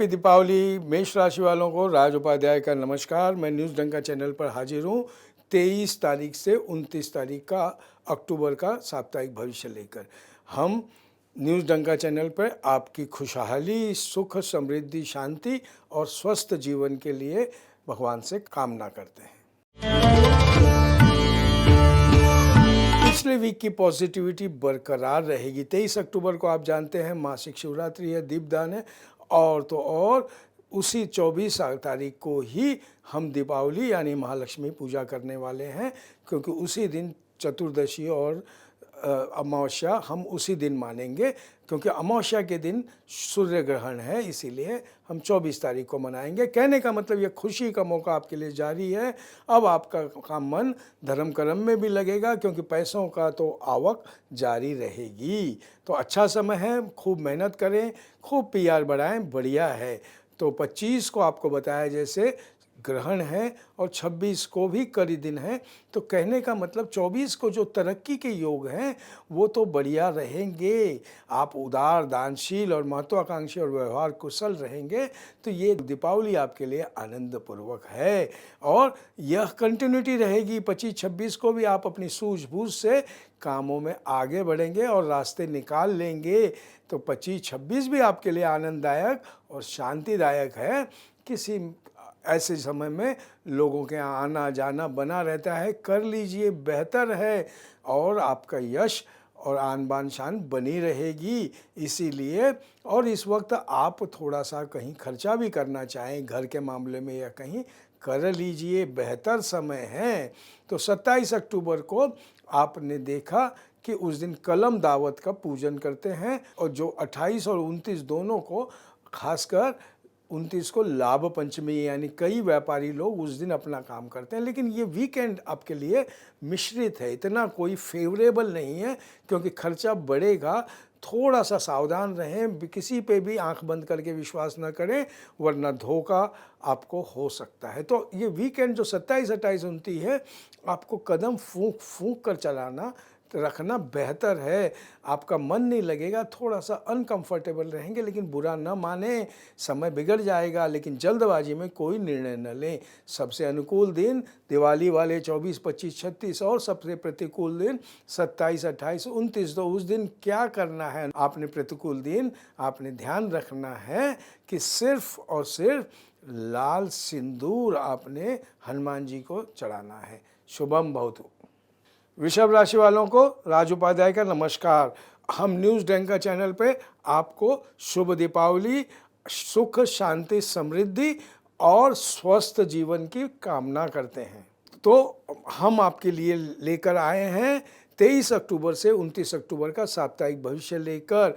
Happy Deepawali. मेष राशि वालों को राज उपाध्याय का नमस्कार। मैं न्यूज़ डंका चैनल पर हाजिर हूँ 23 तारीख से 29 तारीख का अक्टूबर का साप्ताहिक भविष्य लेकर। हम न्यूज़ डंका चैनल पर आपकी खुशहाली, सुख, समृद्धि, शांति और स्वस्थ जीवन के लिए भगवान से कामना करते हैं। पिछले वीक की पॉजिटिविटी बरकरार रहेगी। 23 अक्टूबर को आप जानते हैं मासिक शिवरात्रि है, दीपदान है और तो और उसी 24 तारीख को ही हम दीपावली यानी महालक्ष्मी पूजा करने वाले हैं, क्योंकि उसी दिन चतुर्दशी और अमावस्या हम उसी दिन मानेंगे, क्योंकि अमावस्या के दिन सूर्य ग्रहण है, इसीलिए हम 24 तारीख को मनाएंगे। कहने का मतलब ये खुशी का मौका आपके लिए जारी है। अब आपका मन धर्म कर्म में भी लगेगा, क्योंकि पैसों का तो आवक जारी रहेगी। तो अच्छा समय है, खूब मेहनत करें, खूब पीआर बढ़ाएं, बढ़िया है। तो 25 को आपको बताया जैसे ग्रहण है और 26 को भी करी दिन है। तो कहने का मतलब 24 को जो तरक्की के योग हैं वो तो बढ़िया रहेंगे। आप उदार, दानशील और महत्वाकांक्षी और व्यवहार कुशल रहेंगे। तो ये दीपावली आपके लिए आनंदपूर्वक है और यह कंटिन्यूटी रहेगी। 25-26 को भी आप अपनी सूझबूझ से कामों में आगे बढ़ेंगे और रास्ते निकाल लेंगे। तो 25-26 भी आपके लिए आनंददायक और शांतिदायक है। किसी ऐसे समय में लोगों के आना जाना बना रहता है, कर लीजिए, बेहतर है और आपका यश और आन बान शान बनी रहेगी। इसीलिए और इस वक्त आप थोड़ा सा कहीं खर्चा भी करना चाहें घर के मामले में या कहीं, कर लीजिए, बेहतर समय है। तो 27 अक्टूबर को आपने देखा कि उस दिन कलम दावत का पूजन करते हैं और जो 28 और 29 दोनों को, खासकर 29 को लाभ पंचमी, यानी कई व्यापारी लोग उस दिन अपना काम करते हैं। लेकिन ये वीकेंड आपके लिए मिश्रित है, इतना कोई फेवरेबल नहीं है, क्योंकि खर्चा बढ़ेगा। थोड़ा सा सावधान रहें, किसी पे भी आंख बंद करके विश्वास न करें, वरना धोखा आपको हो सकता है। तो ये वीकेंड जो 27, 28, 29 है, आपको कदम फूंक फूंक कर चलाना रखना बेहतर है। आपका मन नहीं लगेगा, थोड़ा सा अनकंफर्टेबल रहेंगे, लेकिन बुरा न माने, समय बिगड़ जाएगा। लेकिन जल्दबाजी में कोई निर्णय न लें। सबसे अनुकूल दिन दिवाली वाले 24, 25, 36 और सबसे प्रतिकूल दिन 27, 28, 29। तो उस दिन क्या करना है आपने? प्रतिकूल दिन आपने ध्यान रखना है कि सिर्फ और सिर्फ लाल सिंदूर आपने हनुमान जी को चढ़ाना है। शुभम भवतु। वृषभ राशि वालों को राज उपाध्याय का नमस्कार। हम न्यूज़ डंका चैनल पे आपको शुभ दीपावली, सुख, शांति, समृद्धि और स्वस्थ जीवन की कामना करते हैं। तो हम आपके लिए लेकर आए हैं 23 अक्टूबर से 29 अक्टूबर का साप्ताहिक भविष्य लेकर।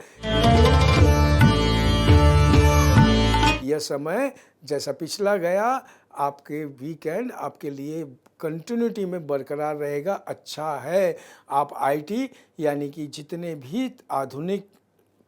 यह समय जैसा पिछला गया, आपके वीकेंड आपके लिए कंटिन्यूटी में बरकरार रहेगा, अच्छा है। आप आईटी यानी कि जितने भी आधुनिक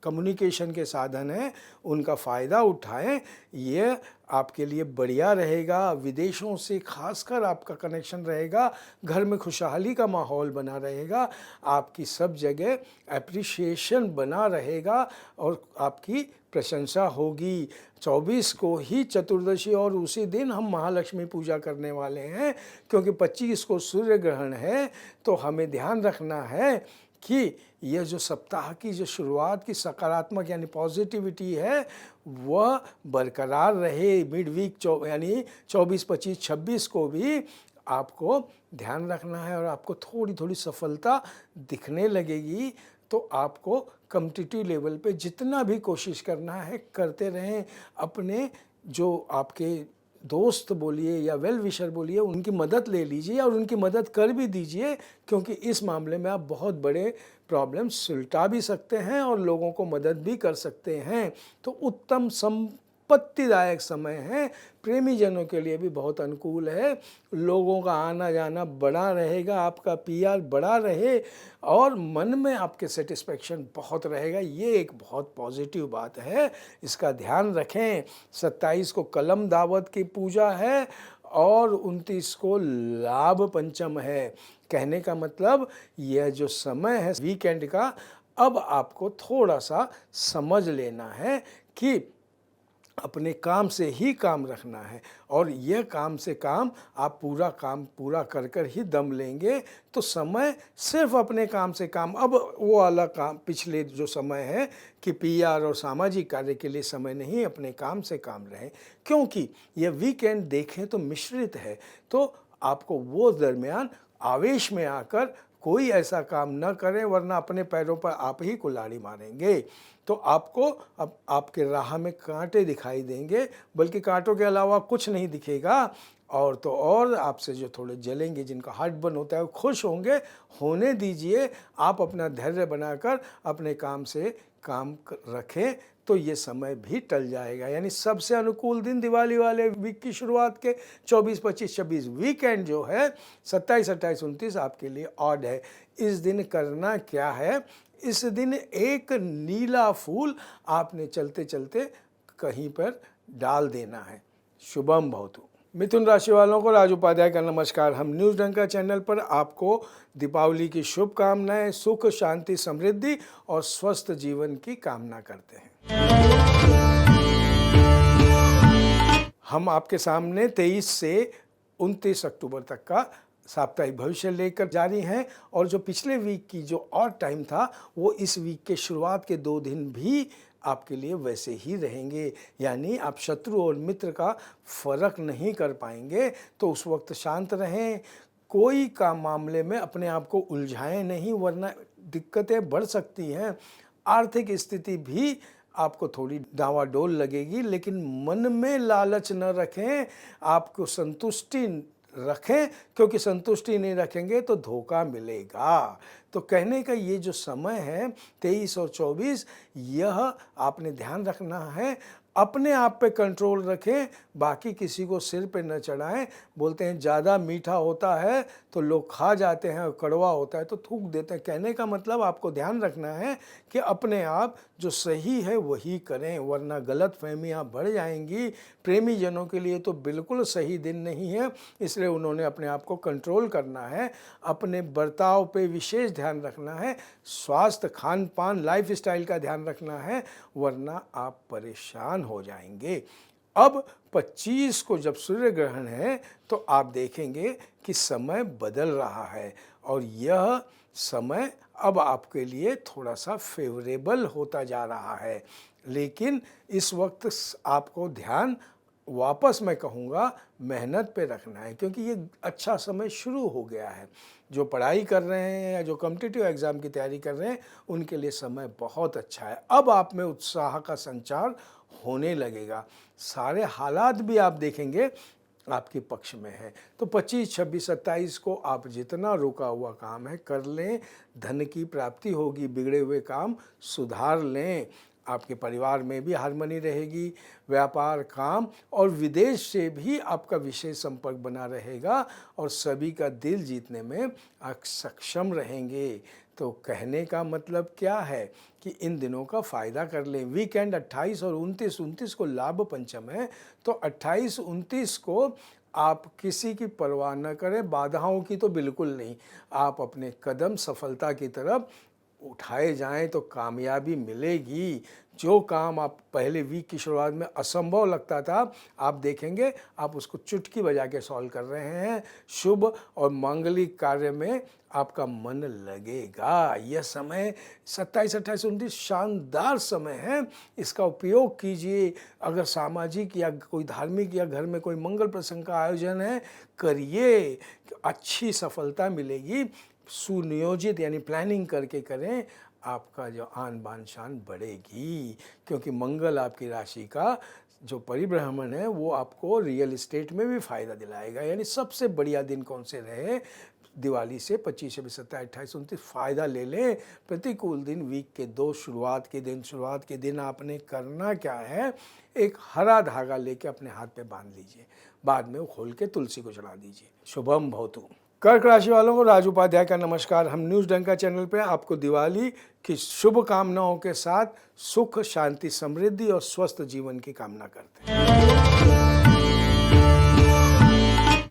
कम्युनिकेशन के साधन हैं उनका फ़ायदा उठाएं, ये आपके लिए बढ़िया रहेगा। विदेशों से खासकर आपका कनेक्शन रहेगा, घर में खुशहाली का माहौल बना रहेगा, आपकी सब जगह एप्रिशिएशन बना रहेगा और आपकी प्रशंसा होगी। 24 को ही चतुर्दशी और उसी दिन हम महालक्ष्मी पूजा करने वाले हैं, क्योंकि 25 को सूर्य ग्रहण है। तो हमें ध्यान रखना है कि यह जो सप्ताह की जो शुरुआत की सकारात्मक यानी पॉजिटिविटी है वह बरकरार रहे। मिड वीक यानी 24, 25, 26 को भी आपको ध्यान रखना है और आपको थोड़ी थोड़ी सफलता दिखने लगेगी। तो आपको कॉम्पिटिटिव लेवल पे जितना भी कोशिश करना है करते रहें। अपने जो आपके दोस्त बोलिए या वेल विशर बोलिए, उनकी मदद ले लीजिए और उनकी मदद कर भी दीजिए, क्योंकि इस मामले में आप बहुत बड़े प्रॉब्लम सुलझा भी सकते हैं और लोगों को मदद भी कर सकते हैं। तो उत्तम संपत्तिदायक समय है। प्रेमी जनों के लिए भी बहुत अनुकूल है। लोगों का आना जाना बड़ा रहेगा, आपका पीआर बड़ा रहे और मन में आपके सेटिस्फेक्शन बहुत रहेगा। ये एक बहुत पॉजिटिव बात है, इसका ध्यान रखें। 27 को कलम दावत की पूजा है और 29 को लाभ पंचम है। कहने का मतलब यह जो समय है वीकेंड का, अब आपको थोड़ा सा समझ लेना है कि अपने काम से ही काम रखना है और यह काम से काम आप पूरा काम पूरा कर कर ही दम लेंगे तो समय सिर्फ अपने काम से काम, अब वो वाला काम पिछले जो समय है कि पीआर और सामाजिक कार्य के लिए समय नहीं, अपने काम से काम रहे, क्योंकि यह वीकेंड देखें तो मिश्रित है। तो आपको वो दरमियान आवेश में आकर कोई ऐसा काम न करें वरना अपने पैरों पर आप ही कुल्हाड़ी मारेंगे। तो आपको अब आपके राह में कांटे दिखाई देंगे, बल्कि कांटों के अलावा कुछ नहीं दिखेगा। और तो और आपसे जो थोड़े जलेंगे, जिनका हार्ट बर्न होता है, वो खुश होंगे, होने दीजिए। आप अपना धैर्य बनाकर अपने काम से काम रखें तो ये समय भी टल जाएगा। यानी सबसे अनुकूल दिन दिवाली वाले वीक की शुरुआत के 24, 25, 26 वीकेंड जो है 27, 28, 29 आपके लिए ऑड है। इस दिन करना क्या है, इस दिन एक नीला फूल आपने चलते चलते कहीं पर डाल देना है। शुभम भवतु। मिथुन राशि वालों को राज उपाध्याय का नमस्कार। हम न्यूज़ डंका चैनल पर आपको दीपावली की शुभकामनाएं, सुख शांति समृद्धि और स्वस्थ जीवन की कामना करते हैं। हम आपके सामने 23 से 29 अक्टूबर तक का साप्ताहिक भविष्य लेकर जारी हैं और जो पिछले वीक की जो और टाइम था वो इस वीक के शुरुआत के 2 दिन भी आपके लिए वैसे ही रहेंगे। यानी आप शत्रु और मित्र का फर्क नहीं कर पाएंगे। तो उस वक्त शांत रहें, कोई का मामले में अपने आप को उलझाएं नहीं वरना दिक्कतें बढ़ सकती हैं। आर्थिक स्थिति भी आपको थोड़ी डावाडोल लगेगी, लेकिन मन में लालच न रखें, आपको संतुष्टि रखें, क्योंकि संतुष्टि नहीं रखेंगे तो धोखा मिलेगा। तो कहने का ये जो समय है 23 और 24, यह आपने ध्यान रखना है, अपने आप पे कंट्रोल रखें, बाकी किसी को सिर पे न चढ़ाएं। बोलते हैं ज़्यादा मीठा होता है तो लोग खा जाते हैं और कड़वा होता है तो थूक देते हैं। कहने का मतलब आपको ध्यान रखना है कि अपने आप जो सही है वही करें वरना गलत फहमियाँ बढ़ जाएंगी। प्रेमी जनों के लिए तो बिल्कुल सही दिन नहीं है, इसलिए उन्होंने अपने आप को कंट्रोल करना है, अपने बर्ताव पे विशेष ध्यान रखना है, स्वास्थ्य, खान पान, लाइफ स्टाइल का ध्यान रखना है वरना आप परेशान हो जाएंगे। अब 25 को जब सूर्य ग्रहण है तो आप देखेंगे कि समय बदल रहा है और यह समय अब आपके लिए थोड़ा सा फेवरेबल होता जा रहा है। लेकिन इस वक्त आपको ध्यान वापस मैं कहूँगा मेहनत पे रखना है, क्योंकि ये अच्छा समय शुरू हो गया है। जो पढ़ाई कर रहे हैं या जो कॉम्पिटिटिव एग्ज़ाम की तैयारी कर रहे हैं उनके लिए समय बहुत अच्छा है। अब आप में उत्साह का संचार होने लगेगा, सारे हालात भी आप देखेंगे आपके पक्ष में है। तो 25, 26, 27 को आप जितना रुका हुआ काम है कर लें, धन की प्राप्ति होगी, बिगड़े हुए काम सुधार लें, आपके परिवार में भी हार्मनी रहेगी, व्यापार, काम और विदेश से भी आपका विशेष संपर्क बना रहेगा और सभी का दिल जीतने में आप सक्षम रहेंगे। तो कहने का मतलब क्या है कि इन दिनों का फ़ायदा कर लें। वीकेंड 28 और 29 को लाभ पंचम है, तो 28, 29 को आप किसी की परवाह न करें, बाधाओं की तो बिल्कुल नहीं। आप अपने कदम सफलता की तरफ उठाए जाएं तो कामयाबी मिलेगी। जो काम आप पहले वीक की शुरुआत में असंभव लगता था, आप देखेंगे आप उसको चुटकी बजा के सॉल्व कर रहे हैं। शुभ और मांगलिक कार्य में आपका मन लगेगा। यह समय 27, 28, 29 शानदार समय है, इसका उपयोग कीजिए। अगर सामाजिक या कोई धार्मिक या घर में कोई मंगल प्रसंग का आयोजन है, करिए, अच्छी सफलता मिलेगी। सुनियोजित यानी प्लानिंग करके करें, आपका जो आन बान शान बढ़ेगी, क्योंकि मंगल आपकी राशि का जो परिभ्रमण है वो आपको रियल एस्टेट में भी फ़ायदा दिलाएगा। यानी सबसे बढ़िया दिन कौन से रहे, दिवाली से 25, 26, 27, 28, 29 फ़ायदा ले लें। प्रतिकूल दिन वीक के 2 शुरुआत के दिन आपने करना क्या है, एक हरा धागा लेके अपने हाथ पे बांध लीजिए, बाद में वो खोल के तुलसी को चढ़ा दीजिए। शुभम भवतु। कर्क राशि वालों को राज उपाध्याय का नमस्कार। हम न्यूज़ डंका चैनल पे आपको दिवाली की शुभकामनाओं के साथ सुख, शांति, समृद्धि और स्वस्थ जीवन की कामना करते हैं।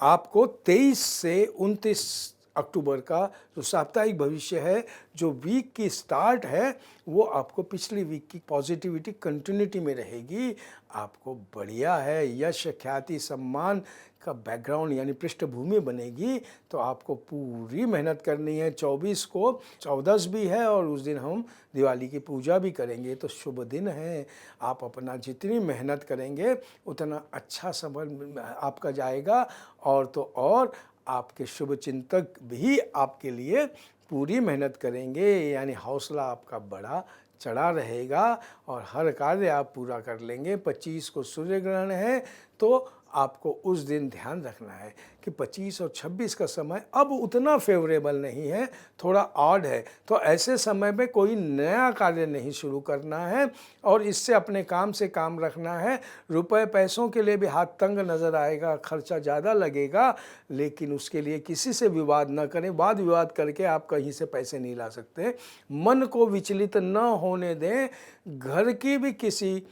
आपको 23 से 29 अक्टूबर का जो साप्ताहिक भविष्य है, जो वीक की स्टार्ट है, वो आपको पिछली वीक की पॉजिटिविटी कंटिन्यूटी में रहेगी। आपको बढ़िया है, यश ख्याति सम्मान का बैकग्राउंड यानी पृष्ठभूमि बनेगी। तो आपको पूरी मेहनत करनी है। 24 को चौदस भी है और उस दिन हम दिवाली की पूजा भी करेंगे, तो शुभ दिन है। आप अपना जितनी मेहनत करेंगे उतना अच्छा समय आपका जाएगा। और तो और आपके शुभ चिंतक भी आपके लिए पूरी मेहनत करेंगे, यानी हौसला आपका बड़ा चढ़ा रहेगा और हर कार्य आप पूरा कर लेंगे। 25 को सूर्य ग्रहण है, तो आपको उस दिन ध्यान रखना है कि 25 और 26 का समय अब उतना फेवरेबल नहीं है, थोड़ा ऑड है। तो ऐसे समय में कोई नया कार्य नहीं शुरू करना है और इससे अपने काम से काम रखना है। रुपए पैसों के लिए भी हाथ तंग नज़र आएगा, खर्चा ज़्यादा लगेगा, लेकिन उसके लिए किसी से विवाद न करें। वाद विवाद करके आप कहीं से पैसे नहीं ला सकते। मन को विचलित न होने दें। घर की भी किसी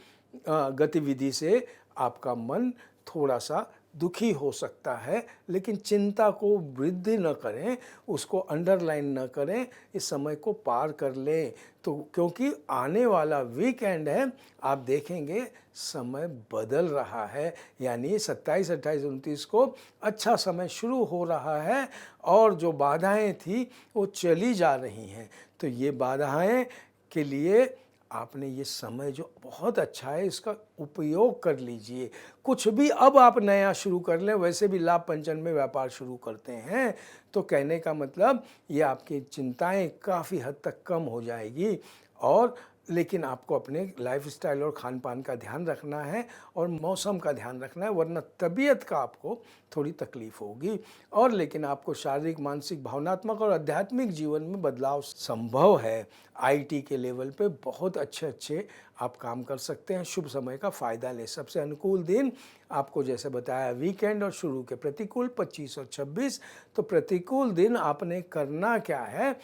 गतिविधि से आपका मन थोड़ा सा दुखी हो सकता है, लेकिन चिंता को वृद्धि न करें, उसको अंडरलाइन न करें, इस समय को पार कर लें। तो क्योंकि आने वाला वीकेंड है, आप देखेंगे समय बदल रहा है, यानी 27, 28, 29 को अच्छा समय शुरू हो रहा है और जो बाधाएं थी वो चली जा रही हैं। तो ये बाधाएं के लिए आपने ये समय जो बहुत अच्छा है, इसका उपयोग कर लीजिए। कुछ भी अब आप नया शुरू कर लें, वैसे भी लाभ पंचम में व्यापार शुरू करते हैं, तो कहने का मतलब ये आपकी चिंताएं काफ़ी हद तक कम हो जाएगी। और लेकिन आपको अपने लाइफस्टाइल और खान पान का ध्यान रखना है और मौसम का ध्यान रखना है, वरना तबीयत का आपको थोड़ी तकलीफ होगी। और लेकिन आपको शारीरिक, मानसिक, भावनात्मक और आध्यात्मिक जीवन में बदलाव संभव है। आईटी के लेवल पे बहुत अच्छे आप काम कर सकते हैं। शुभ समय का फ़ायदा लें। सबसे अनुकूल दिन आपको जैसे बताया वीकेंड और शुरू के प्रतिकूल 25 और 26। तो प्रतिकूल दिन आपने करना क्या है,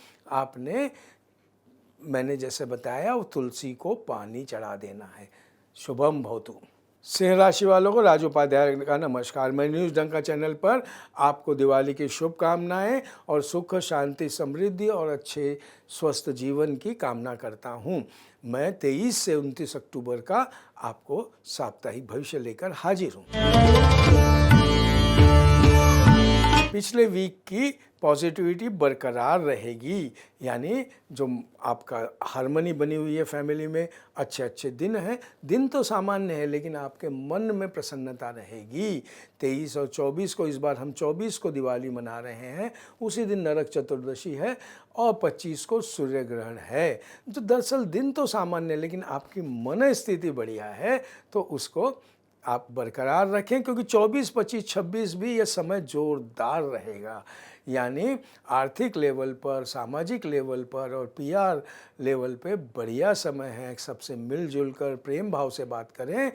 मैंने जैसे बताया वो तुलसी को पानी चढ़ा देना है। शुभम भवतु। सिंह राशि वालों को राज उपाध्याय का नमस्कार। मैं न्यूज़ डंका चैनल पर आपको दिवाली की शुभकामनाएं और सुख, शांति, समृद्धि और अच्छे स्वस्थ जीवन की कामना करता हूं। मैं 23 से 29 अक्टूबर का आपको साप्ताहिक भविष्य लेकर हाजिर हूं। पिछले वीक की पॉजिटिविटी बरकरार रहेगी, यानी जो आपका हार्मनी बनी हुई है फैमिली में, अच्छे दिन हैं। दिन तो सामान्य है, लेकिन आपके मन में प्रसन्नता रहेगी। 23 और 24 को, इस बार हम 24 को दिवाली मना रहे हैं, उसी दिन नरक चतुर्दशी है और 25 को सूर्य ग्रहण है। तो दरअसल दिन तो सामान्य है, लेकिन आपकी मन स्थिति बढ़िया है, तो उसको आप बरकरार रखें, क्योंकि 24, 25, 26 भी यह समय जोरदार रहेगा। यानी आर्थिक लेवल पर, सामाजिक लेवल पर और पीआर लेवल पे बढ़िया समय है। सबसे मिलजुल कर प्रेम भाव से बात करें।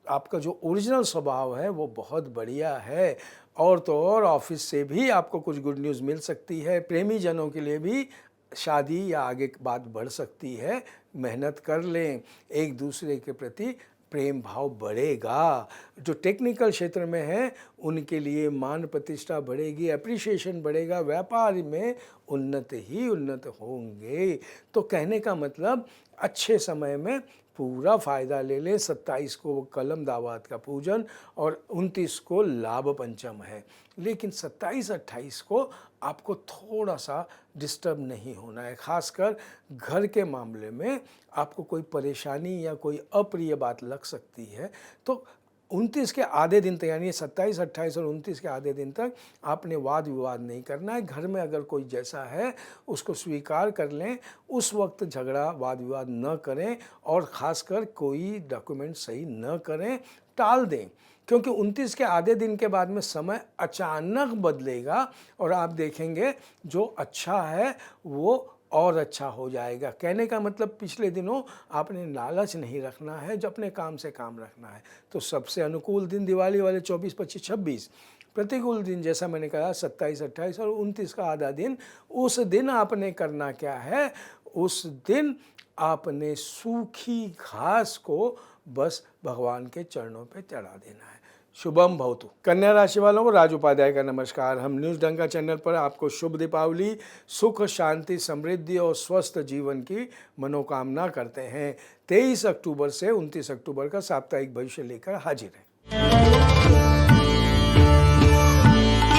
आपका जो ओरिजिनल स्वभाव है वो बहुत बढ़िया है। और तो और ऑफिस से भी आपको कुछ गुड न्यूज़ मिल सकती है। प्रेमी जनों के लिए भी शादी या आगे बात बढ़ सकती है। मेहनत कर लें, एक दूसरे के प्रति प्रेम भाव बढ़ेगा। जो टेक्निकल क्षेत्र में है उनके लिए मान प्रतिष्ठा बढ़ेगी, एप्रिसिएशन बढ़ेगा, व्यापार में उन्नत ही उन्नत होंगे। तो कहने का मतलब अच्छे समय में पूरा फ़ायदा ले लें। 27 को कलम दावात का पूजन और 29 को लाभ पंचम है, लेकिन 27, 28 को आपको थोड़ा सा डिस्टर्ब नहीं होना है। खासकर घर के मामले में आपको कोई परेशानी या कोई अप्रिय बात लग सकती है, तो 29 के आधे दिन तक, यानी 27, 28 और 29 के आधे दिन तक आपने वाद विवाद नहीं करना है। घर में अगर कोई जैसा है उसको स्वीकार कर लें, उस वक्त झगड़ा वाद विवाद न करें और ख़ासकर कोई डॉक्यूमेंट सही न करें, टाल दें। क्योंकि 29 के आधे दिन के बाद में समय अचानक बदलेगा और आप देखेंगे जो अच्छा है वो और अच्छा हो जाएगा। कहने का मतलब पिछले दिनों आपने लालच नहीं रखना है, जो अपने काम से काम रखना है। तो सबसे अनुकूल दिन दिवाली वाले 24, 25, 26। प्रतिकूल दिन जैसा मैंने कहा 27, 28 और 29 का आधा दिन। उस दिन आपने करना क्या है, उस दिन आपने सूखी घास को बस भगवान के चरणों पे चढ़ा देना है। शुभम भवतु। कन्या राशि वालों को राज उपाध्याय का नमस्कार। हम न्यूज़ डंका चैनल पर आपको शुभ दीपावली, सुख, शांति, समृद्धि और स्वस्थ जीवन की मनोकामना करते हैं। 23 अक्टूबर से 29 अक्टूबर का साप्ताहिक भविष्य लेकर हाजिर हैं।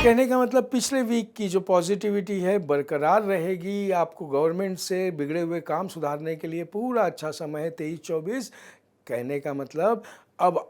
कहने का मतलब पिछले वीक की जो पॉजिटिविटी है बरकरार रहेगी। आपको गवर्नमेंट से बिगड़े हुए काम सुधारने के लिए पूरा अच्छा समय है 23-24। कहने का मतलब अब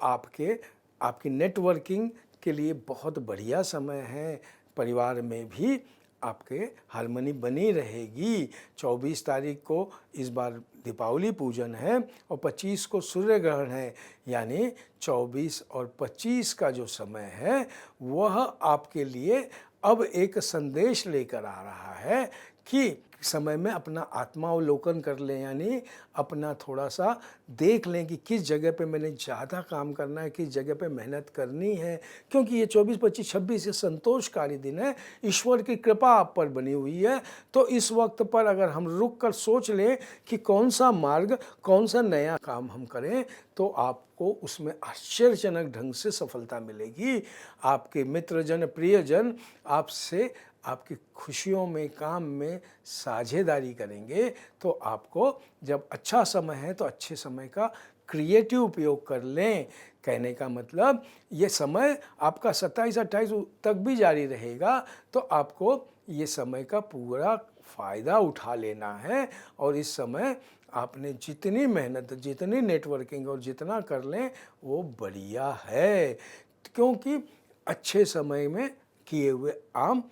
आपकी नेटवर्किंग के लिए बहुत बढ़िया समय है। परिवार में भी आपके हारमोनी बनी रहेगी। 24 तारीख को इस बार दीपावली पूजन है और 25 को सूर्य ग्रहण है, यानी 24 और 25 का जो समय है वह आपके लिए अब एक संदेश लेकर आ रहा है कि समय में अपना आत्मावलोकन कर लें, यानी अपना थोड़ा सा देख लें कि किस जगह पे मैंने ज़्यादा काम करना है, किस जगह पे मेहनत करनी है। क्योंकि ये 24, 25, 26 ये संतोषकारी दिन है, ईश्वर की कृपा आप पर बनी हुई है। तो इस वक्त पर अगर हम रुक कर सोच लें कि कौन सा मार्ग, कौन सा नया काम हम करें, तो आपको उसमें आश्चर्यजनक ढंग से सफलता मिलेगी। आपके मित्रजन, प्रियजन आपसे आपकी खुशियों में, काम में साझेदारी करेंगे। तो आपको जब अच्छा समय है तो अच्छे समय का क्रिएटिव उपयोग कर लें। कहने का मतलब ये समय आपका 27-28 तक भी जारी रहेगा, तो आपको ये समय का पूरा फ़ायदा उठा लेना है। और इस समय आपने जितनी मेहनत, जितनी नेटवर्किंग और जितना कर लें वो बढ़िया है, क्योंकि अच्छे समय में किए हुए काम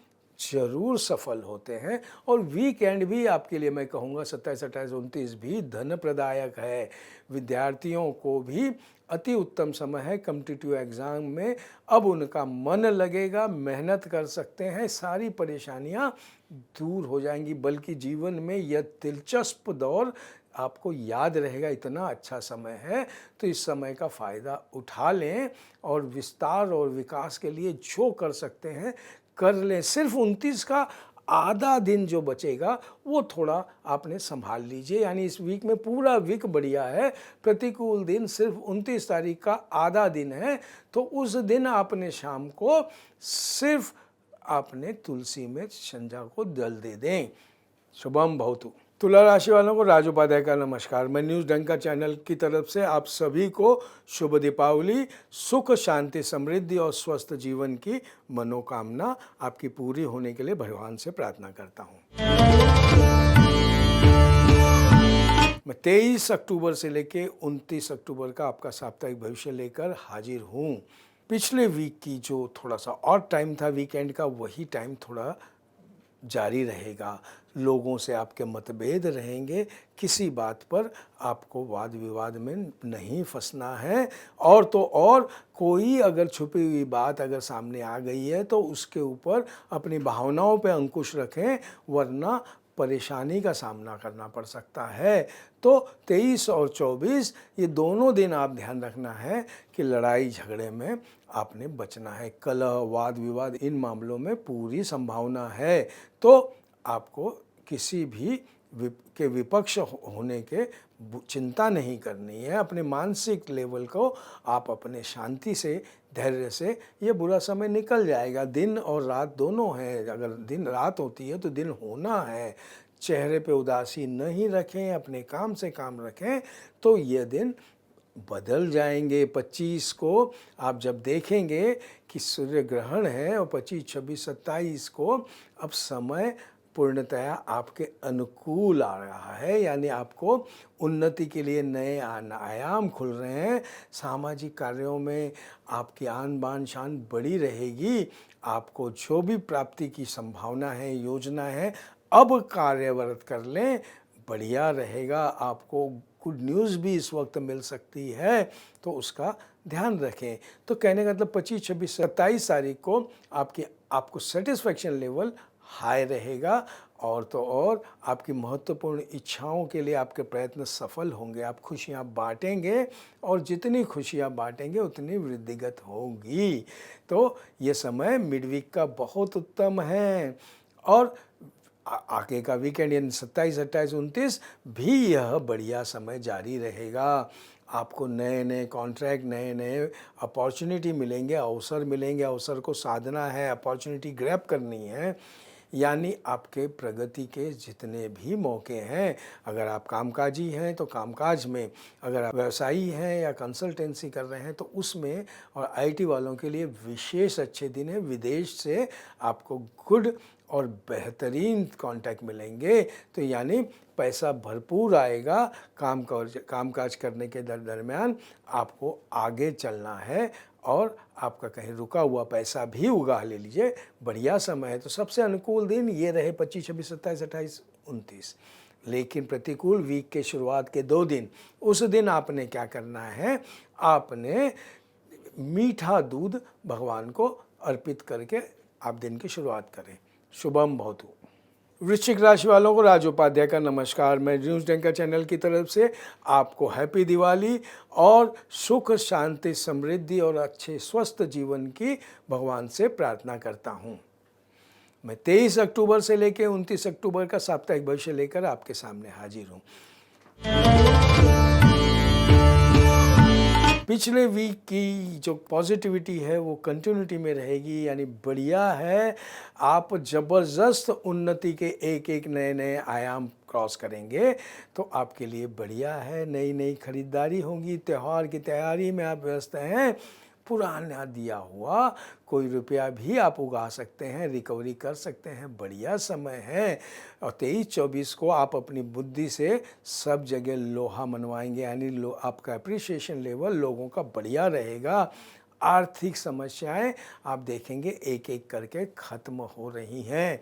जरूर सफल होते हैं। और वीकेंड भी आपके लिए मैं कहूँगा 27, 28, 29 भी धन प्रदायक है। विद्यार्थियों को भी अति उत्तम समय है। कॉम्पिटिटिव एग्ज़ाम में अब उनका मन लगेगा, मेहनत कर सकते हैं, सारी परेशानियां दूर हो जाएंगी। बल्कि जीवन में यह दिलचस्प दौर आपको याद रहेगा, इतना अच्छा समय है। तो इस समय का फ़ायदा उठा लें और विस्तार और विकास के लिए जो कर सकते हैं कर लें। सिर्फ 29 का आधा दिन जो बचेगा वो थोड़ा आपने संभाल लीजिए, यानी इस वीक में पूरा वीक बढ़िया है। प्रतिकूल दिन सिर्फ 29 तारीख का आधा दिन है। तो उस दिन आपने शाम को सिर्फ आपने तुलसी में संजा को जल दे दें। शुभम भवतु। तुला राशि वालों को राज उपाध्याय का नमस्कार। मैं न्यूज़ डंका चैनल की तरफ से आप सभी को शुभ दीपावली, सुख, शांति, समृद्धि और स्वस्थ जीवन की मनोकामना आपकी पूरी होने के लिए भगवान से प्रार्थना करता हूँ। मैं 23 अक्टूबर से लेकर 29 अक्टूबर का आपका साप्ताहिक भविष्य लेकर हाजिर हूँ। पिछले वीक की जो थोड़ा सा और टाइम था वीकेंड का, वही टाइम थोड़ा जारी रहेगा। लोगों से आपके मतभेद रहेंगे, किसी बात पर आपको वाद विवाद में नहीं फंसना है। और तो और कोई अगर छुपी हुई बात अगर सामने आ गई है तो उसके ऊपर अपनी भावनाओं पे अंकुश रखें, वरना परेशानी का सामना करना पड़ सकता है। तो 23 और 24 ये दोनों दिन आप ध्यान रखना है कि लड़ाई झगड़े में आपने बचना है। कलह, वाद विवाद इन मामलों में पूरी संभावना है। तो आपको किसी भी के विपक्ष होने के चिंता नहीं करनी है। अपने मानसिक लेवल को आप अपने शांति से, धैर्य से, ये बुरा समय निकल जाएगा। दिन और रात दोनों हैं। अगर दिन रात होती है तो दिन होना है। चेहरे पे उदासी नहीं रखें, अपने काम से काम रखें, तो ये दिन बदल जाएंगे। 25 को आप जब देखेंगे कि सूर्य ग्रहण है और 25, 26, 27 को अब समय पूर्णतया आपके अनुकूल आ रहा है, यानी आपको उन्नति के लिए नए आयाम खुल रहे हैं। सामाजिक कार्यों में आपकी आन बान शान बड़ी रहेगी। आपको जो भी प्राप्ति की संभावना है, योजना है, अब कार्यरत कर लें, बढ़िया रहेगा। आपको गुड न्यूज़ भी इस वक्त मिल सकती है, तो उसका ध्यान रखें। तो कहने का मतलब 25, 26, 27 तारीख को आपको सेटिस्फैक्शन लेवल हाई रहेगा। और तो और आपकी महत्वपूर्ण इच्छाओं के लिए आपके प्रयत्न सफल होंगे। आप खुशियाँ बांटेंगे और जितनी खुशियाँ बांटेंगे उतनी वृद्धिगत होगी। तो ये समय मिडवीक का बहुत उत्तम है। और आगे का वीकेंड यानी 27, 28, 29 भी यह बढ़िया समय जारी रहेगा। आपको नए नए कॉन्ट्रैक्ट, नए नए अपॉर्चुनिटी मिलेंगे, अवसर मिलेंगे, अवसर को साधना है, अपॉर्चुनिटी ग्रैब करनी है। यानी आपके प्रगति के जितने भी मौके हैं, अगर आप कामकाजी हैं तो कामकाज में, अगर आप व्यवसायी हैं या कंसल्टेंसी कर रहे हैं तो उसमें, और आईटी वालों के लिए विशेष अच्छे दिन है। विदेश से आपको गुड और बेहतरीन कांटेक्ट मिलेंगे, तो यानी पैसा भरपूर आएगा। कामकाज करने के दरमियान आपको आगे चलना है और आपका कहीं रुका हुआ पैसा भी उगा ले लीजिए। बढ़िया समय है। तो सबसे अनुकूल दिन ये रहे 25, 26, 27, 28, 29। लेकिन प्रतिकूल वीक के शुरुआत के 2 दिन, उस दिन आपने क्या करना है, आपने मीठा दूध भगवान को अर्पित करके आप दिन की शुरुआत करें। शुभम भवतु। वृश्चिक राशि वालों को राज उपाध्याय का नमस्कार। मैं न्यूज़ डंका चैनल की तरफ से आपको हैप्पी दिवाली और सुख शांति समृद्धि और अच्छे स्वस्थ जीवन की भगवान से प्रार्थना करता हूँ। मैं 23 अक्टूबर से लेकर 29 अक्टूबर का साप्ताहिक भविष्य लेकर आपके सामने हाजिर हूँ। पिछले वीक की जो पॉजिटिविटी है वो कंटिन्यूटी में रहेगी, यानी बढ़िया है। आप ज़बरदस्त उन्नति के एक एक नए नए आयाम क्रॉस करेंगे, तो आपके लिए बढ़िया है। नई नई खरीदारी होगी, त्यौहार की तैयारी में आप व्यस्त हैं। पुराना दिया हुआ कोई रुपया भी आप उगा सकते हैं, रिकवरी कर सकते हैं। बढ़िया समय है। और 23-24 को आप अपनी बुद्धि से सब जगह लोहा मनवाएंगे, यानी आपका अप्रिसिएशन लेवल लोगों का बढ़िया रहेगा। आर्थिक समस्याएं आप देखेंगे एक एक करके ख़त्म हो रही हैं।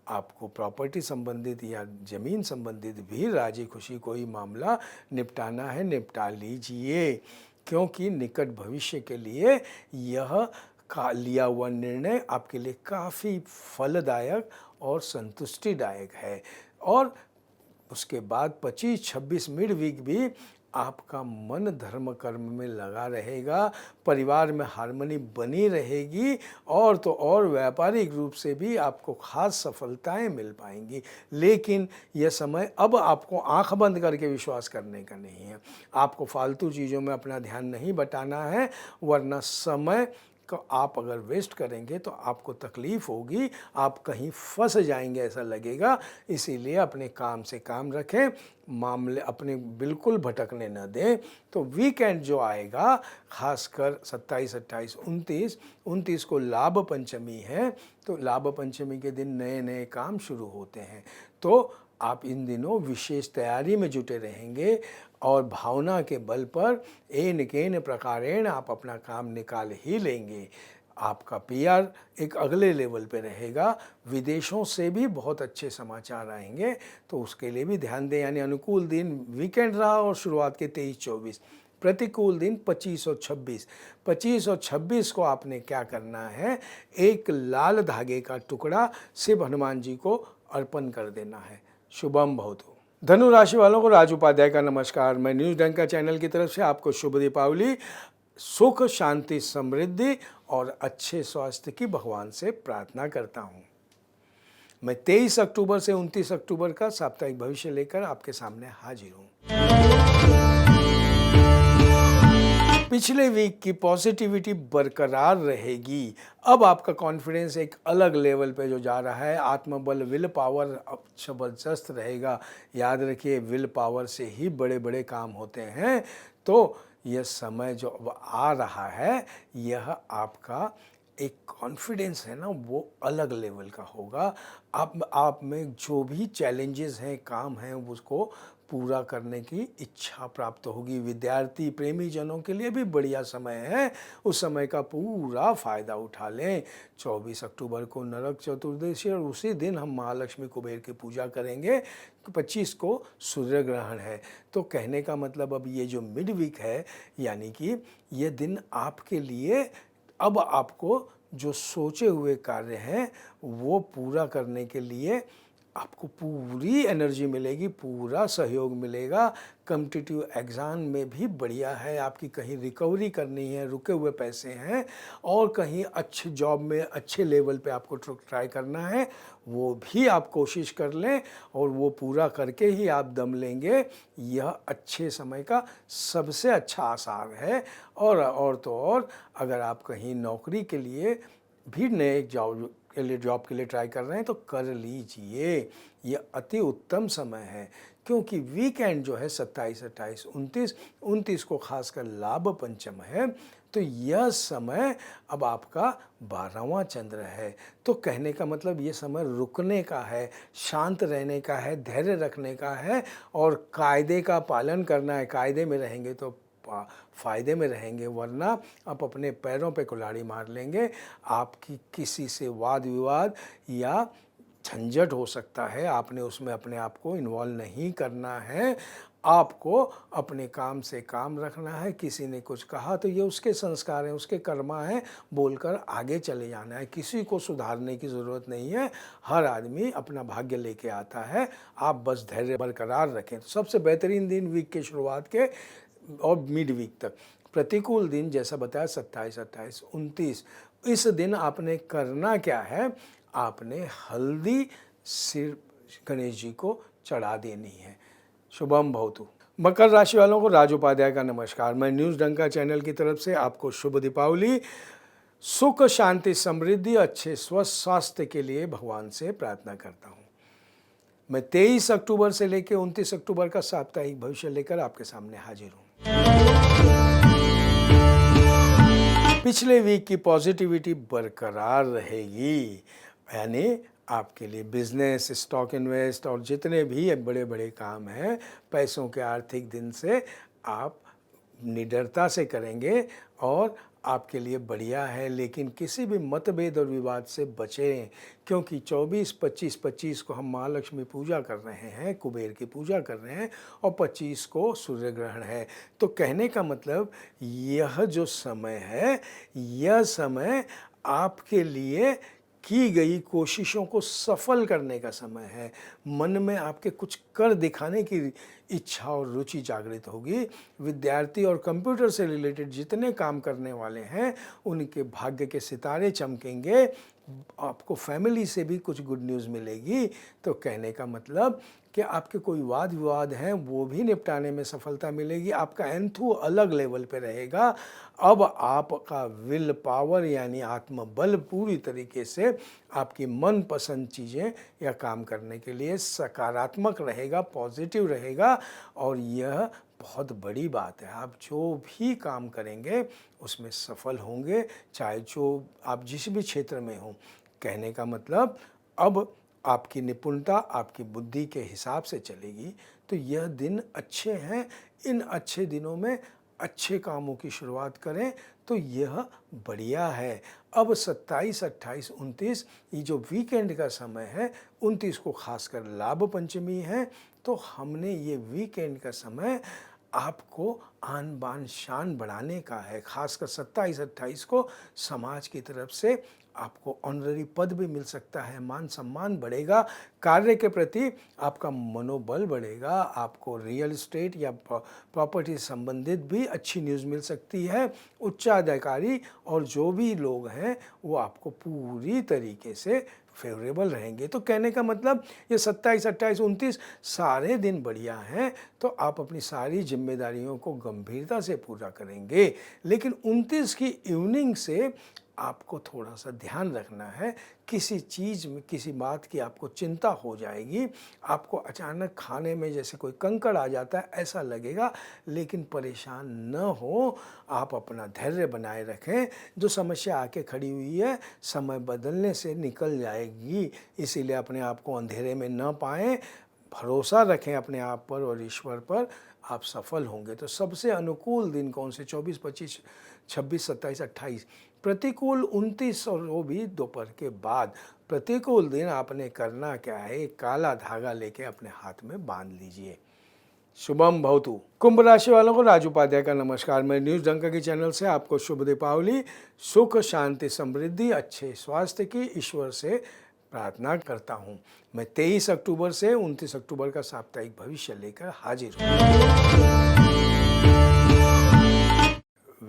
आपको प्रॉपर्टी संबंधित या ज़मीन संबंधित भी राजी खुशी कोई मामला निपटाना है, निपटा लीजिए, क्योंकि निकट भविष्य के लिए यह लिया हुआ निर्णय आपके लिए काफ़ी फलदायक और संतुष्टिदायक है। और उसके बाद 25-26 मिड वीक भी आपका मन धर्म कर्म में लगा रहेगा, परिवार में हार्मनी बनी रहेगी, और तो और व्यापारिक रूप से भी आपको खास सफलताएं मिल पाएंगी। लेकिन यह समय अब आपको आंख बंद करके विश्वास करने का नहीं है। आपको फालतू चीज़ों में अपना ध्यान नहीं बटाना है, वरना समय को आप अगर वेस्ट करेंगे तो आपको तकलीफ़ होगी, आप कहीं फंस जाएंगे ऐसा लगेगा। इसीलिए अपने काम से काम रखें, मामले अपने बिल्कुल भटकने न दें। तो वीकेंड जो आएगा, खासकर 27, 28, 29 को लाभ पंचमी है, तो लाभ पंचमी के दिन नए नए काम शुरू होते हैं। तो आप इन दिनों विशेष तैयारी में जुटे रहेंगे और भावना के बल पर एन केन प्रकारेण आप अपना काम निकाल ही लेंगे। आपका पीआर एक अगले लेवल पे रहेगा। विदेशों से भी बहुत अच्छे समाचार आएंगे, तो उसके लिए भी ध्यान दें। यानी अनुकूल दिन वीकेंड रहा और शुरुआत के 23-24, प्रतिकूल दिन 25 और 26। 25 और 26 को आपने क्या करना है, एक लाल धागे का टुकड़ा शिव हनुमान जी को अर्पण कर देना है। शुभम भवतु। धनु राशि वालों को राज उपाध्याय का नमस्कार। मैं न्यूज़ डंका चैनल की तरफ से आपको शुभ दीपावली, सुख शांति समृद्धि और अच्छे स्वास्थ्य की भगवान से प्रार्थना करता हूँ। मैं 23 अक्टूबर से 29 अक्टूबर का साप्ताहिक भविष्य लेकर आपके सामने हाजिर हूँ। पिछले वीक की पॉजिटिविटी बरकरार रहेगी। अब आपका कॉन्फिडेंस एक अलग लेवल पे जो जा रहा है, आत्मबल, विल पावर अब ज़बरदस्त रहेगा। याद रखिए, विल पावर से ही बड़े बड़े काम होते हैं। तो यह समय जो अब आ रहा है, यह आपका एक कॉन्फिडेंस है ना, वो अलग लेवल का होगा। आप में जो भी चैलेंजेस हैं, काम हैं, उसको पूरा करने की इच्छा प्राप्त होगी। विद्यार्थी प्रेमी जनों के लिए भी बढ़िया समय है, उस समय का पूरा फ़ायदा उठा लें। 24 अक्टूबर को नरक चतुर्दशी और उसी दिन हम महालक्ष्मी कुबेर की पूजा करेंगे। 25 को सूर्य ग्रहण है। तो कहने का मतलब अब ये जो मिड वीक है, यानी कि ये दिन आपके लिए, अब आपको जो सोचे हुए कार्य हैं वो पूरा करने के लिए आपको पूरी एनर्जी मिलेगी, पूरा सहयोग मिलेगा। कॉम्पिटिटिव एग्ज़ाम में भी बढ़िया है। आपकी कहीं रिकवरी करनी है, रुके हुए पैसे हैं और कहीं अच्छे जॉब में अच्छे लेवल पे आपको ट्राई करना है, वो भी आप कोशिश कर लें और वो पूरा करके ही आप दम लेंगे। यह अच्छे समय का सबसे अच्छा आसार है। और तो और अगर आप कहीं नौकरी के लिए भी नए जॉब के लिए ट्राई कर रहे हैं तो कर लीजिए। ये अति उत्तम समय है, क्योंकि वीकेंड जो है 27, 28, 29 को खासकर लाभ पंचम है। तो यह समय अब आपका 12वां चंद्र है। तो कहने का मतलब ये समय रुकने का है, शांत रहने का है, धैर्य रखने का है और कायदे का पालन करना है। कायदे में रहेंगे तो फ़ायदे में रहेंगे, वरना आप अपने पैरों पे कुल्हाड़ी मार लेंगे। आपकी किसी से वाद विवाद या झंझट हो सकता है, आपने उसमें अपने आप को इन्वॉल्व नहीं करना है। आपको अपने काम से काम रखना है। किसी ने कुछ कहा तो ये उसके संस्कार हैं, उसके कर्मा हैं, बोलकर आगे चले जाना है। किसी को सुधारने की ज़रूरत नहीं है। हर आदमी अपना भाग्य लेके आता है, आप बस धैर्य बरकरार रखें। तो सबसे बेहतरीन दिन वीक के शुरुआत के और मिड वीक तक। प्रतिकूल दिन जैसा बताया 27, 28, 29। इस दिन आपने करना क्या है, आपने हल्दी सिर गणेश जी को चढ़ा देनी है। शुभम भवतु। मकर राशि वालों को राज उपाध्याय का नमस्कार। मैं न्यूज़ डंका चैनल की तरफ से आपको शुभ दीपावली, सुख, शांति, समृद्धि, अच्छे स्वस्थ स्वास्थ्य के लिए भगवान से प्रार्थना करता हूँ। मैं 23 अक्टूबर से लेकर 29 अक्टूबर का साप्ताहिक भविष्य लेकर आपके सामने हाजिर हूँ। पिछले वीक की पॉजिटिविटी बरकरार रहेगी, यानी आपके लिए बिजनेस, स्टॉक इन्वेस्ट और जितने भी बड़े बड़े काम हैं, पैसों के आर्थिक दिन से आप निडरता से करेंगे और आपके लिए बढ़िया है। लेकिन किसी भी मतभेद और विवाद से बचें, क्योंकि 24, 25 को हम महालक्ष्मी पूजा कर रहे हैं, कुबेर की पूजा कर रहे हैं और 25 को सूर्य ग्रहण है। तो कहने का मतलब यह जो समय है, यह समय आपके लिए की गई कोशिशों को सफल करने का समय है। मन में आपके कुछ कर दिखाने की इच्छा और रुचि जागृत होगी। विद्यार्थी और कंप्यूटर से रिलेटेड जितने काम करने वाले हैं, उनके भाग्य के सितारे चमकेंगे। आपको फैमिली से भी कुछ गुड न्यूज़ मिलेगी। तो कहने का मतलब कि आपके कोई वाद विवाद हैं, वो भी निपटाने में सफलता मिलेगी। आपका एंथू अलग लेवल पे रहेगा। अब आपका विल पावर यानी आत्मबल पूरी तरीके से आपकी मनपसंद चीज़ें या काम करने के लिए सकारात्मक रहेगा, पॉजिटिव रहेगा। और यह बहुत बड़ी बात है, आप जो भी काम करेंगे उसमें सफल होंगे, चाहे जो आप जिस भी क्षेत्र में हों। कहने का मतलब अब आपकी निपुणता आपकी बुद्धि के हिसाब से चलेगी। तो यह दिन अच्छे हैं। इन अच्छे दिनों में अच्छे कामों की शुरुआत करें तो यह बढ़िया है। अब 27, 28, 29 ये जो वीकेंड का समय है, 29 को खासकर लाभ पंचमी है। तो हमने ये वीकेंड का समय आपको आन बान शान बढ़ाने का है। खासकर 27, 28 को समाज की तरफ से आपको ऑनररी पद भी मिल सकता है, मान सम्मान बढ़ेगा, कार्य के प्रति आपका मनोबल बढ़ेगा। आपको रियल एस्टेट या प्रॉपर्टी संबंधित भी अच्छी न्यूज़ मिल सकती है। उच्चाधिकारी और जो भी लोग हैं वो आपको पूरी तरीके से फेवरेबल रहेंगे। तो कहने का मतलब ये 27, 28, 29 सारे दिन बढ़िया हैं। तो आप अपनी सारी जिम्मेदारियों को गंभीरता से पूरा करेंगे। लेकिन 29 की इवनिंग से आपको थोड़ा सा ध्यान रखना है। किसी चीज़ में किसी बात की आपको चिंता हो जाएगी। आपको अचानक खाने में जैसे कोई कंकड़ आ जाता है ऐसा लगेगा, लेकिन परेशान न हो। आप अपना धैर्य बनाए रखें। जो समस्या आके खड़ी हुई है समय बदलने से निकल जाएगी, इसीलिए अपने आप को अंधेरे में न पाएं। भरोसा रखें अपने आप पर और ईश्वर पर, आप सफल होंगे। तो सबसे अनुकूल दिन कौन से? 24, 25, 26, 27, 28। प्रतिकूल 29 और वो भी दोपहर के बाद। प्रतिकूल दिन आपने करना क्या है, एक काला धागा लेके अपने हाथ में बांध लीजिए। शुभम भवतु। कुंभ राशि वालों को राज उपाध्याय का नमस्कार। मैं न्यूज़ डंका के चैनल से आपको शुभ दीपावली, सुख, शांति, समृद्धि, अच्छे स्वास्थ्य की ईश्वर से प्रार्थना करता हूँ। मैं 23 अक्टूबर से 29 अक्टूबर का साप्ताहिक भविष्य लेकर हाजिर हूँ।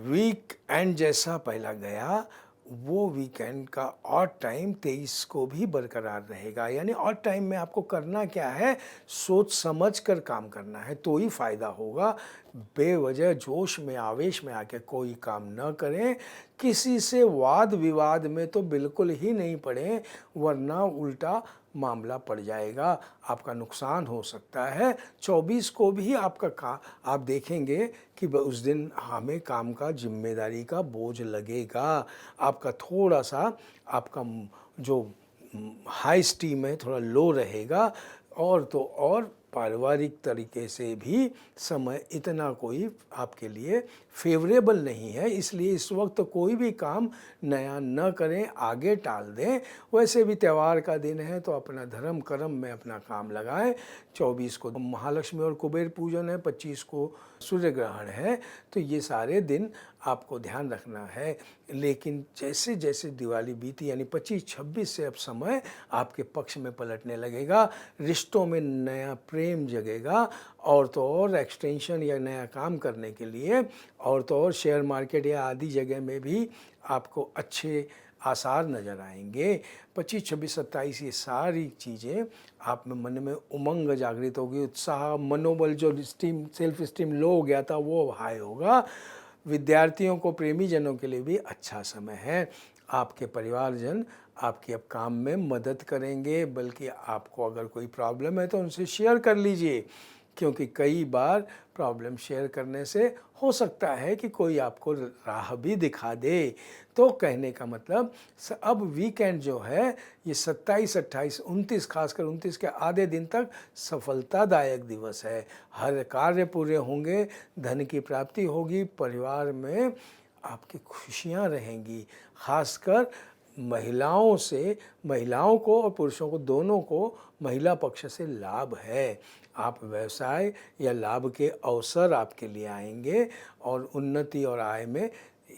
वीकेंड जैसा पहला गया, वो वीकेंड का ऑड टाइम 23 को भी बरकरार रहेगा। यानी ऑड टाइम में आपको करना क्या है, सोच समझ कर काम करना है, तो ही फायदा होगा। बेवजह जोश में आवेश में आके कोई काम न करें। किसी से वाद विवाद में तो बिल्कुल ही नहीं पड़ें, वरना उल्टा मामला पड़ जाएगा, आपका नुकसान हो सकता है। 24 को भी आप देखेंगे कि उस दिन हमें काम का जिम्मेदारी का बोझ लगेगा। आपका थोड़ा सा आपका जो हाई स्टीम है थोड़ा लो रहेगा, और तो और पारिवारिक तरीके से भी समय इतना कोई आपके लिए फेवरेबल नहीं है। इसलिए इस वक्त कोई भी काम नया न करें, आगे टाल दें। वैसे भी त्यौहार का दिन है तो अपना धर्म कर्म में अपना काम लगाएं। 24 को महालक्ष्मी और कुबेर पूजन है, 25 को सूर्य ग्रहण है, तो ये सारे दिन आपको ध्यान रखना है। लेकिन जैसे जैसे दिवाली बीती यानी 25-26 से अब समय आपके पक्ष में पलटने लगेगा, रिश्तों में नया प्रेम जगेगा, और तो और एक्सटेंशन या नया काम करने के लिए, और तो और शेयर मार्केट या आदि जगह में भी आपको अच्छे आसार नज़र आएंगे। 25, 26, 27 ये सारी चीज़ें आप में मन में उमंग जागृत होगी, उत्साह, मनोबल, जो सेल्फ स्टीम लो हो गया था वो हाई होगा। विद्यार्थियों को, प्रेमी जनों के लिए भी अच्छा समय है। आपके परिवारजन आपकी अब काम में मदद करेंगे, बल्कि आपको अगर कोई प्रॉब्लम है तो उनसे शेयर कर लीजिए, क्योंकि कई बार प्रॉब्लम शेयर करने से हो सकता है कि कोई आपको राह भी दिखा दे। तो कहने का मतलब अब वीकेंड जो है ये 27, 28, 29, खासकर 29 के आधे दिन तक सफलतादायक दिवस है। हर कार्य पूरे होंगे, धन की प्राप्ति होगी, परिवार में आपकी खुशियाँ रहेंगी। खासकर महिलाओं को और पुरुषों को, दोनों को महिला पक्ष से लाभ है। आप व्यवसाय या लाभ के अवसर आपके लिए आएंगे, और उन्नति और आय में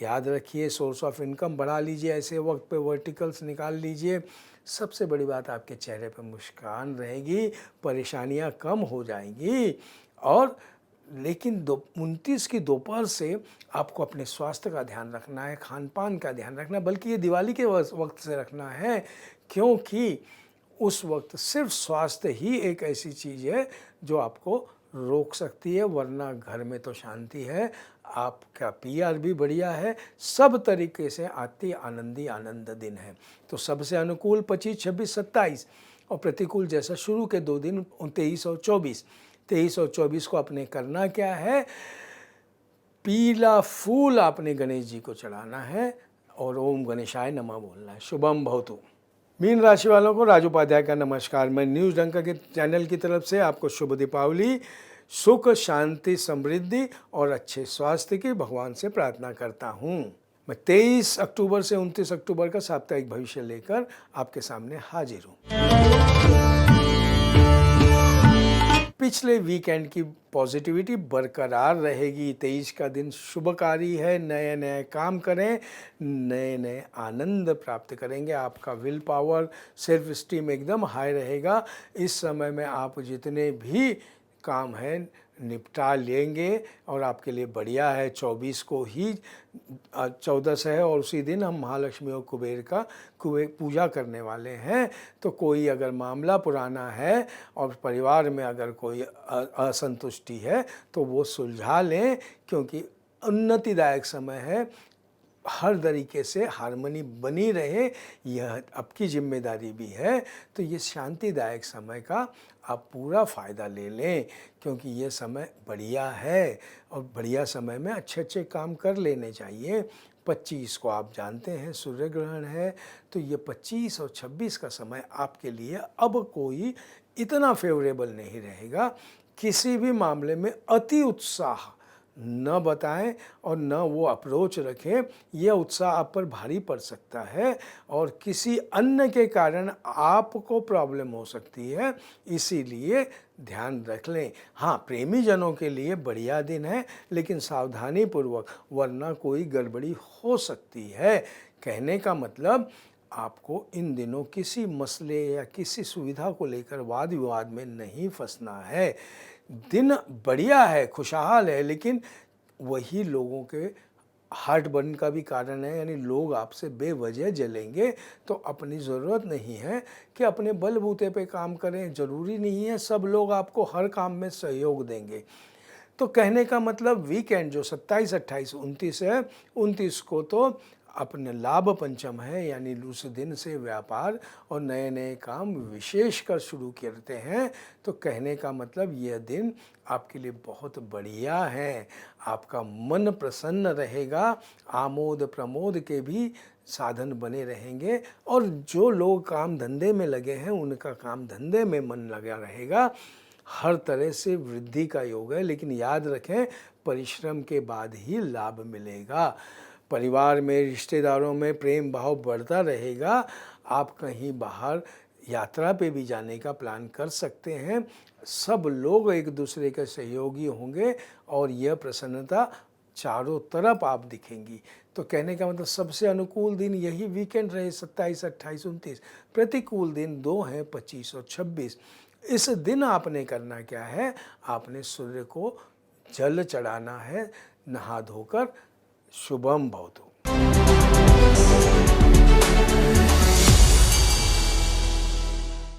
याद रखिए सोर्स ऑफ इनकम बढ़ा लीजिए, ऐसे वक्त पे वर्टिकल्स निकाल लीजिए। सबसे बड़ी बात, आपके चेहरे पे मुस्कान रहेगी, परेशानियां कम हो जाएंगी। और लेकिन 29 की दोपहर से आपको अपने स्वास्थ्य का ध्यान रखना है, खान पान का ध्यान रखना है, बल्कि ये दिवाली के वक्त से रखना है, क्योंकि उस वक्त सिर्फ स्वास्थ्य ही एक ऐसी चीज़ है जो आपको रोक सकती है, वरना घर में तो शांति है, आपका पीआर भी बढ़िया है, सब तरीके से आनंद दिन है। तो सबसे अनुकूल 25, 26, 27, और प्रतिकूल जैसा शुरू के 2 दिन 23 और 24। 23 और 24 को आपने करना क्या है, पीला फूल आपने गणेश जी को चढ़ाना है और ओम गणेशाय नमः बोलना है। शुभम भवतु। मीन राशि वालों को राजू उपाध्याय का नमस्कार। मैं न्यूज़ डंका के चैनल की तरफ से आपको शुभ दीपावली, सुख, शांति, समृद्धि और अच्छे स्वास्थ्य की भगवान से प्रार्थना करता हूँ। मैं 23 अक्टूबर से 29 अक्टूबर का साप्ताहिक भविष्य लेकर आपके सामने हाजिर हूँ। पिछले वीकेंड की पॉजिटिविटी बरकरार रहेगी। 23 का दिन शुभकारी है, नए नए काम करें, नए नए आनंद प्राप्त करेंगे। आपका विल पावर, सेल्फ स्टीम एकदम हाई रहेगा। इस समय में आप जितने भी काम हैं निपटा लेंगे, और आपके लिए बढ़िया है। 24 को ही 14 है, और उसी दिन हम महालक्ष्मी और कुबेर पूजा करने वाले हैं। तो कोई अगर मामला पुराना है और परिवार में अगर कोई असंतुष्टि है तो वो सुलझा लें, क्योंकि उन्नतिदायक समय है। हर तरीके से हार्मनी बनी रहे, यह आपकी जिम्मेदारी भी है। तो ये शांतिदायक समय का आप पूरा फ़ायदा ले लें, क्योंकि ये समय बढ़िया है, और बढ़िया समय में अच्छे अच्छे काम कर लेने चाहिए। 25 को आप जानते हैं सूर्य ग्रहण है, तो ये 25 और 26 का समय आपके लिए अब कोई इतना फेवरेबल नहीं रहेगा। किसी भी मामले में अति उत्साह न बताएं और न वो अप्रोच रखें, यह उत्साह आप पर भारी पड़ सकता है, और किसी अन्य के कारण आपको प्रॉब्लम हो सकती है, इसीलिए ध्यान रख लें। हाँ, प्रेमी जनों के लिए बढ़िया दिन है, लेकिन सावधानी पूर्वक, वरना कोई गड़बड़ी हो सकती है। कहने का मतलब आपको इन दिनों किसी मसले या किसी सुविधा को लेकर वाद विवाद में नहीं फंसना है। दिन बढ़िया है, खुशहाल है, लेकिन वही लोगों के हार्ट बर्न का भी कारण है, यानी लोग आपसे बेवजह जलेंगे। तो अपनी ज़रूरत नहीं है कि अपने बलबूते पे काम करें, ज़रूरी नहीं है सब लोग आपको हर काम में सहयोग देंगे। तो कहने का मतलब वीकेंड जो 27, 28, 29 है, 29 को तो अपने लाभ पंचम है, यानी उस दिन से व्यापार और नए नए काम विशेषकर शुरू करते हैं। तो कहने का मतलब यह दिन आपके लिए बहुत बढ़िया है, आपका मन प्रसन्न रहेगा, आमोद प्रमोद के भी साधन बने रहेंगे, और जो लोग काम धंधे में लगे हैं उनका काम धंधे में मन लगा रहेगा। हर तरह से वृद्धि का योग है, लेकिन याद रखें परिश्रम के बाद ही लाभ मिलेगा। परिवार में, रिश्तेदारों में प्रेम भाव बढ़ता रहेगा। आप कहीं बाहर यात्रा पे भी जाने का प्लान कर सकते हैं। सब लोग एक दूसरे के सहयोगी होंगे और यह प्रसन्नता चारों तरफ आप दिखेंगी। तो कहने का मतलब सबसे अनुकूल दिन यही वीकेंड रहे, 27, 28, 29। प्रतिकूल दिन 2 हैं, 25 और 26। इस दिन आपने करना क्या है, आपने सूर्य को जल चढ़ाना है नहा धोकर। शुभम भवतु।